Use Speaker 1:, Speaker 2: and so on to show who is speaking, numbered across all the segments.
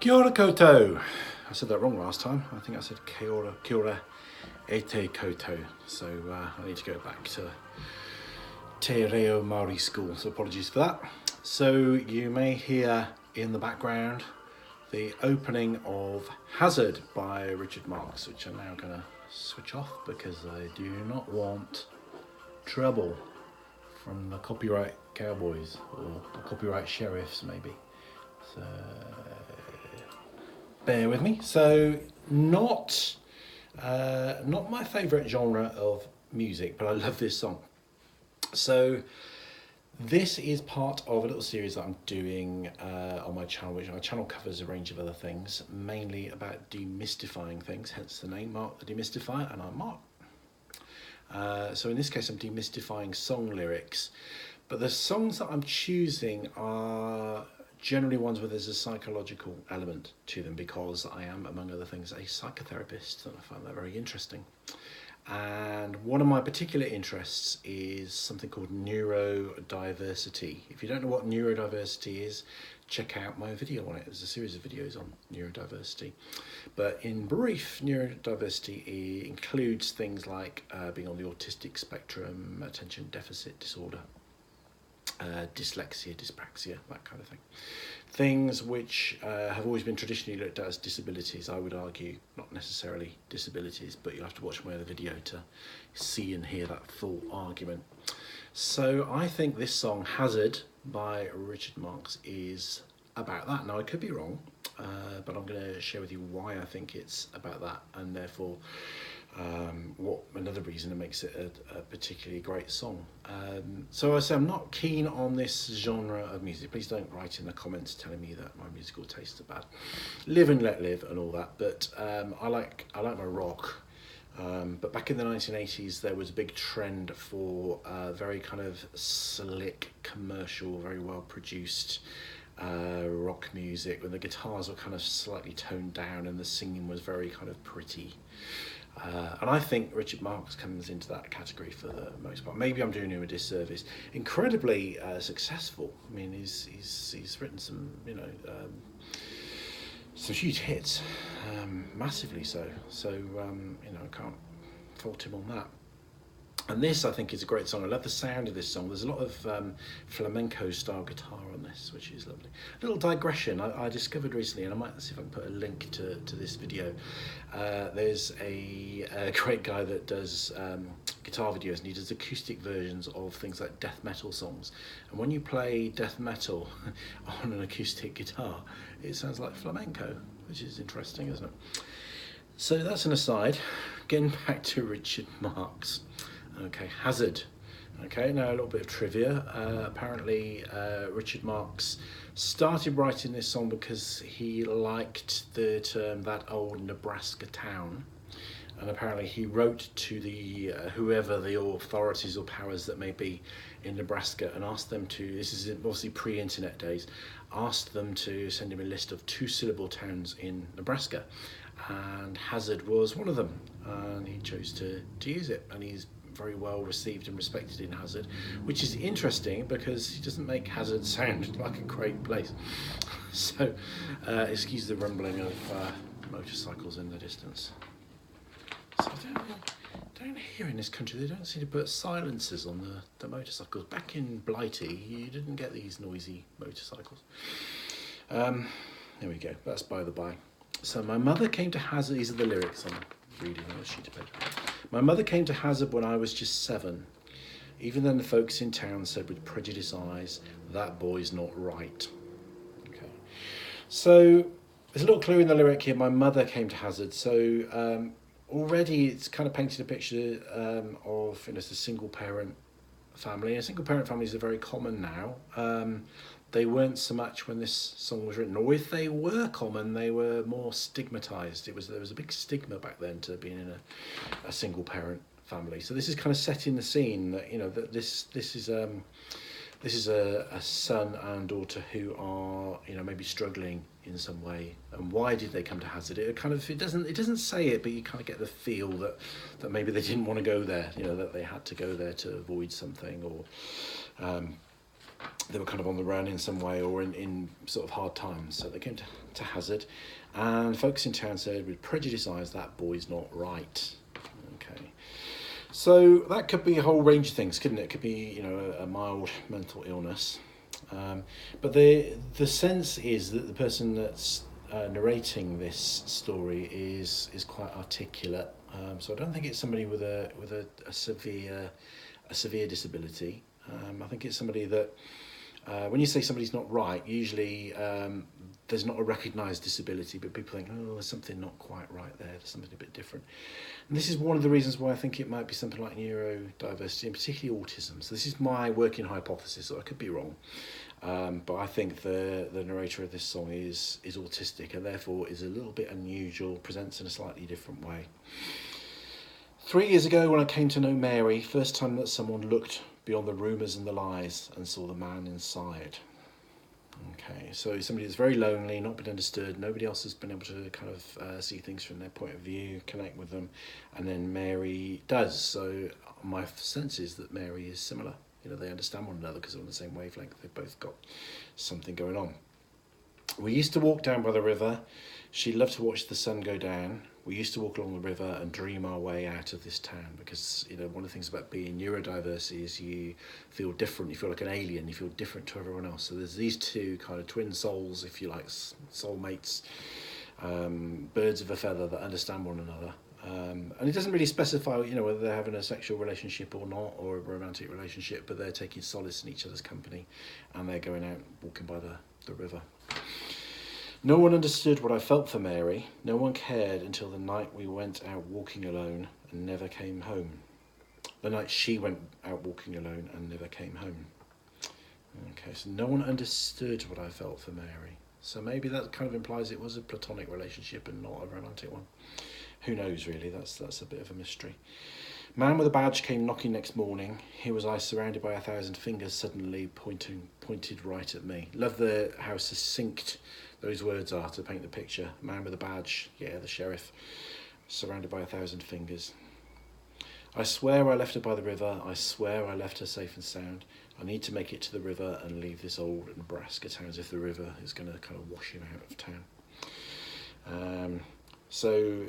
Speaker 1: Kia ora koutou. I said that wrong last time. I think I said kia ora e te koutou. So I need to go back to Te Reo Māori school, so apologies for that. So you may hear in the background the opening of Hazard by Richard Marx, which I'm now going to switch off because I do not want trouble from the copyright cowboys or the copyright sheriffs maybe. So bear with me. So not my favourite genre of music, but I love this song. So this is part of a little series that I'm doing on my channel, which my channel covers a range of other things, mainly about demystifying things, hence the name Mark the Demystifier, and I'm Mark. So in this case I'm demystifying song lyrics, but the songs that I'm choosing are generally ones where there's a psychological element to them, because I am, among other things, a psychotherapist, and I find that very interesting. And one of my particular interests is something called neurodiversity. If you don't know what neurodiversity is, check out my video on it. There's a series of videos on neurodiversity. But in brief, neurodiversity includes things like being on the autistic spectrum, attention deficit disorder, dyslexia, dyspraxia, that kind of thing. Things which have always been traditionally looked at as disabilities. I would argue not necessarily disabilities, but you'll have to watch my other video to see and hear that full argument. So I think this song, Hazard by Richard Marx, is about that. Now I could be wrong, but I'm going to share with you why I think it's about that, and therefore what another reason that makes it a particularly great song. So I say I'm not keen on this genre of music. Please don't write in the comments telling me that my musical tastes are bad. Live and let live and all that, but I like my rock. But back in the 1980s there was a big trend for very kind of slick, commercial, very well produced rock music, when the guitars were kind of slightly toned down and the singing was very kind of pretty. And I think Richard Marx comes into that category for the most part. Maybe I'm doing him a disservice. Incredibly successful. I mean, he's written some, some huge hits, massively so. So I can't fault him on that. And this, I think, is a great song. I love the sound of this song. There's a lot of flamenco style guitar on this, which is lovely. A little digression I discovered recently, and I might see if I can put a link to this video. There's a great guy that does guitar videos, and he does acoustic versions of things like death metal songs. And when you play death metal on an acoustic guitar, it sounds like flamenco, which is interesting, isn't it? So that's an aside. Getting back to Richard Marx. Okay, Hazard. Okay, now a little bit of trivia. Apparently Richard Marx started writing this song because he liked the term "that old Nebraska town," and apparently he wrote to the whoever the authorities or powers that may be in Nebraska and asked them to, this is obviously pre-internet days, asked them to send him a list of 2-syllable towns in Nebraska, and Hazard was one of them, and he chose to use it, and he's very well received and respected in Hazard, which is interesting because he doesn't make Hazard sound like a great place. So excuse the rumbling of motorcycles in the distance. So I don't hear in this country, they don't seem to put silencers on the motorcycles. Back in Blighty you didn't get these noisy motorcycles. There we go, that's by the by. So my mother came to Hazard, these are the lyrics I'm reading on a sheet of paper. My mother came to Hazard when I was just 7. Even then the folks in town said with prejudiced eyes, that boy's not right. Okay. So there's a little clue in the lyric here, my mother came to Hazard. So already it's kind of painted a picture of it's a single parent family. And single parent families are very common now. They weren't so much when this song was written, or if they were common, they were more stigmatized. There was a big stigma back then to being in a single parent family. So this is kind of setting the scene that that this is a son and daughter who are maybe struggling in some way. And why did they come to Hazard? It doesn't say it, but you kind of get the feel that maybe they didn't want to go there. That they had to go there to avoid something, or they were kind of on the run in some way or in sort of hard times. So they came to Hazard, and folks in town said, with prejudiced eyes, that boy's not right. Okay. So that could be a whole range of things, couldn't it? It could be, you know, a mild mental illness. But the sense is that the person that's narrating this story is quite articulate. So I don't think it's somebody with a severe disability. I think it's somebody that when you say somebody's not right, usually there's not a recognised disability, but people think, oh, there's something not quite right there. There's something a bit different. And this is one of the reasons why I think it might be something like neurodiversity, and particularly autism. So this is my working hypothesis, so I could be wrong. But I think the narrator of this song is autistic, and therefore is a little bit unusual, presents in a slightly different way. 3 years ago, when I came to know Mary, first time that someone looked beyond the rumours and the lies and saw the man inside. Okay, so somebody that's very lonely, not been understood, nobody else has been able to kind of see things from their point of view, connect with them, and then Mary does. So my sense is that Mary is similar. You know, they understand one another because they're on the same wavelength. They've both got something going on. We used to walk down by the river. She loved to watch the sun go down. We used to walk along the river and dream our way out of this town because, you know, one of the things about being neurodiverse is you feel different. You feel like an alien. You feel different to everyone else. So there's these two kind of twin souls, if you like, soulmates, birds of a feather that understand one another. And it doesn't really specify, you know, whether they're having a sexual relationship or not, or a romantic relationship, but they're taking solace in each other's company, and they're going out walking by the river. No one understood what I felt for Mary. No one cared until the night we went out walking alone and never came home. The night she went out walking alone and never came home. Okay, so no one understood what I felt for Mary. So maybe that kind of implies it was a platonic relationship and not a romantic one. Who knows, really? That's a bit of a mystery. Man with a badge came knocking next morning. Here was I, surrounded by 1,000 fingers, suddenly pointed right at me. Love how succinct those words are to paint the picture. Man with a badge, yeah, the sheriff, surrounded by 1,000 fingers. I swear I left her by the river. I swear I left her safe and sound. I need to make it to the river and leave this old Nebraska town, as if the river is going to kind of wash him out of town. So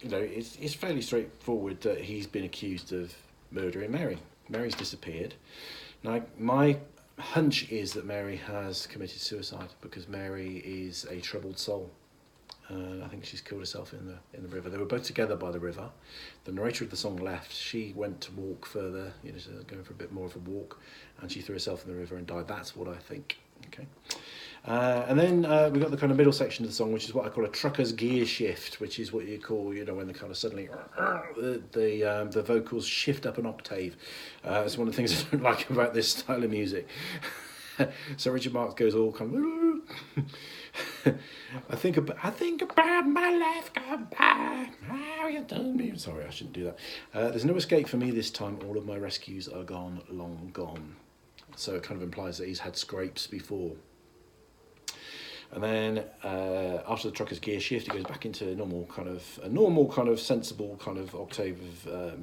Speaker 1: you know, it's fairly straightforward that he's been accused of murdering Mary. Mary's disappeared. Now, my hunch is that Mary has committed suicide because Mary is a troubled soul. I think she's killed herself in the river. They were both together by the river. The narrator of the song left. She went to walk further, you know, going for a bit more of a walk, and she threw herself in the river and died. That's what I think. Okay. And then we've got the kind of middle section of the song, which is what I call a trucker's gear shift, which is what you call, you know, when the kind of suddenly the vocals shift up an octave. It's one of the things I don't like about this style of music. So Richard Marx goes all kind of. I think about my life gone by. How you done me? Sorry, I shouldn't do that. There's no escape for me this time. All of my rescues are gone, long gone. So it kind of implies that he's had scrapes before. And then after the trucker's gear shift, it goes back into a normal kind of sensible kind of octave of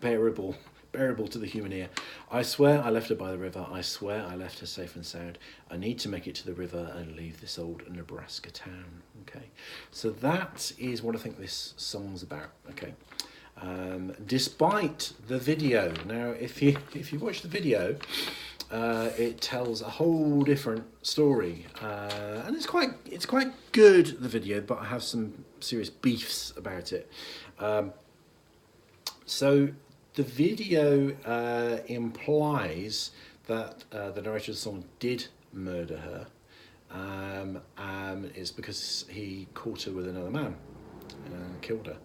Speaker 1: bearable to the human ear. I swear I left her by the river. I swear I left her safe and sound. I need to make it to the river and leave this old Nebraska town. Okay, so that is what I think this song's about. Okay. Despite the video, now if you watch the video, it tells a whole different story, and it's quite good, the video, but I have some serious beefs about it. So the video implies that the narrator of the song did murder her. It's because he caught her with another man and killed her,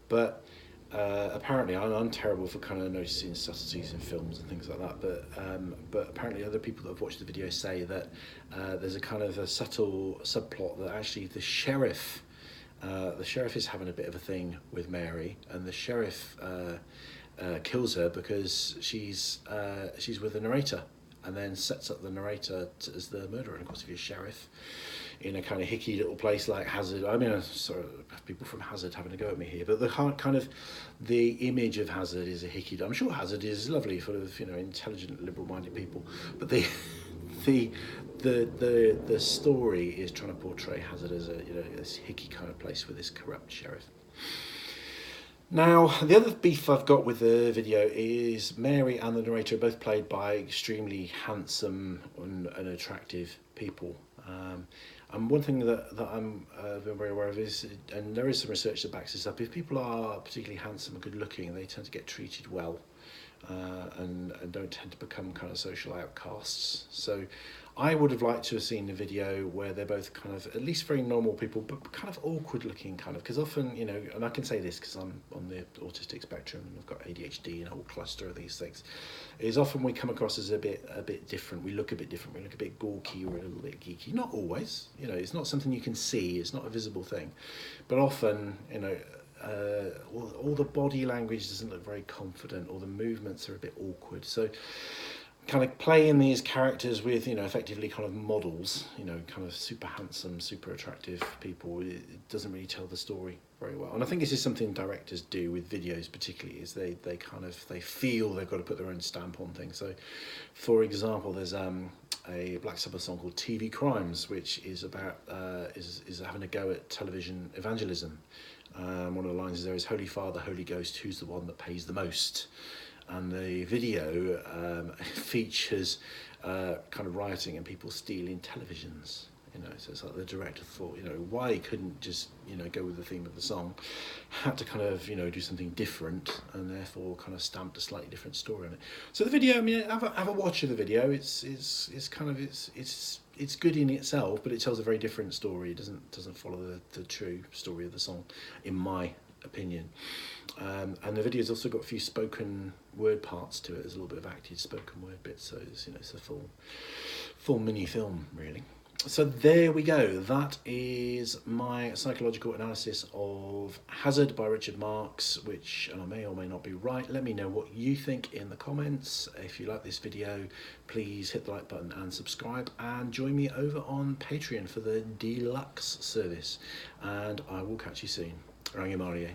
Speaker 1: but. Apparently, I'm terrible for kind of noticing subtleties in films and things like that, but apparently other people that have watched the video say that there's a kind of a subtle subplot that actually the sheriff is having a bit of a thing with Mary, and the sheriff kills her because she's with the narrator, and then sets up the narrator as the murderer. And of course, if you're sheriff in a kind of hicky little place like Hazard, I mean, sorry, people from Hazard having a go at me here, but the kind of the image of Hazard is a hicky. I'm sure Hazard is lovely, full of, you know, intelligent, liberal-minded people, but the story is trying to portray Hazard as a, you know, this hicky kind of place with this corrupt sheriff. Now, the other beef I've got with the video is Mary and the narrator are both played by extremely handsome and attractive people. And one thing that I'm been very aware of is, and there is some research that backs this up, if people are particularly handsome and good looking, they tend to get treated well and don't tend to become kind of social outcasts. So I would have liked to have seen a video where they're both kind of at least very normal people, but kind of awkward looking, kind of, because often, you know, and I can say this because I'm on the autistic spectrum and I've got ADHD and a whole cluster of these things, is often we come across as a bit different. We look a bit different. We look a bit gawky or a little bit geeky. Not always, you know, it's not something you can see. It's not a visible thing, but often, you know, all the body language doesn't look very confident, or the movements are a bit awkward. So kind of playing these characters with, you know, effectively kind of models, you know, kind of super handsome, super attractive people, it doesn't really tell the story very well. And I think this is something directors do with videos particularly, is they feel they've got to put their own stamp on things. So for example, there's a Black Sabbath song called TV Crimes, which is about is having a go at television evangelism. One of the lines is, there is Holy Father, Holy Ghost, who's the one that pays the most? And the video features kind of rioting and people stealing televisions. You know, so it's like the director thought, you know, why he couldn't just, you know, go with the theme of the song, had to kind of, you know, do something different, and therefore kind of stamped a slightly different story on it. So the video, I mean, have a watch of the video. It's kind of it's good in itself, but it tells a very different story. It doesn't follow the true story of the song, in my opinion. And the video's also got a few spoken word parts to it. There's a little bit of acted spoken word bits, so it's, you know, it's a full mini film really. So there we go. That is my psychological analysis of Hazard by Richard Marx, which, and I may or may not be right. Let me know what you think in the comments. If you like this video, please hit the like button and subscribe, and join me over on Patreon for the deluxe service. And I will catch you soon. Rangi Marie.